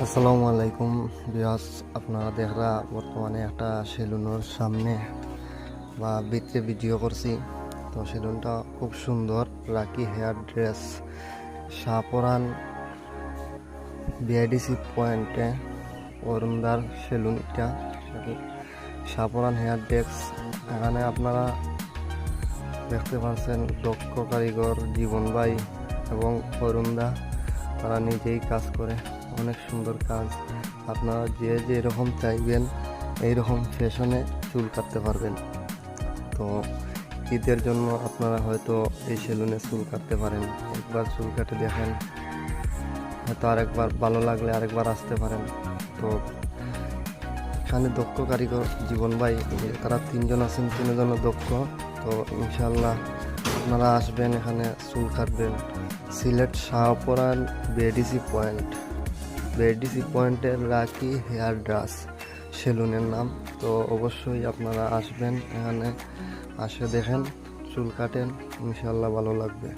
আসসালামু আলাইকুম বিয়াস, আপনারা দেখরা বর্তমানে একটা সেলুনের সামনে বা ভিতরে ভিডিও করছি। তো সেলুনটা খুব সুন্দর, রাকি হেয়ার ড্রেস, শাহপরান বিআইডিসি পয়েন্টে অরুণদার সেলুন। এটা শাহপরান হেয়ার ড্রেস। এখানে আপনারা দেখতে পাচ্ছেন দক্ষ কারিগর জীবন ভাই এবং অরুণদা, তারা নিজেই কাজ করে, অনেক সুন্দর কাজ। আপনারা যে যেরকম চাইবেন এইরকম ফ্যাশনে চুল কাটতে পারবেন। তো ঈদের জন্য আপনারা হয়তো এই সেলুনে চুল কাটতে পারেন, একবার চুল কাটে দেখেন, হয়তো আরেকবার ভালো লাগলে আরেকবার আসতে পারেন। তো এখানে দক্ষ কারিগর জীবন ভাই, তারা তিনজন আছেন, তিনজনও দক্ষ। তো ইনশাল্লাহ আপনারা আসবেন, এখানে চুল কাটবেন। Sylhet Shahparan BIDC point, BIDC পয়েন্টের রাকি হেয়ার ড্রেস সেলুনের নাম। তো অবশ্যই আপনারা আসবেন, এখানে আসে দেখেন, চুল কাটেন, ইনশাল্লাহ ভালো লাগবে।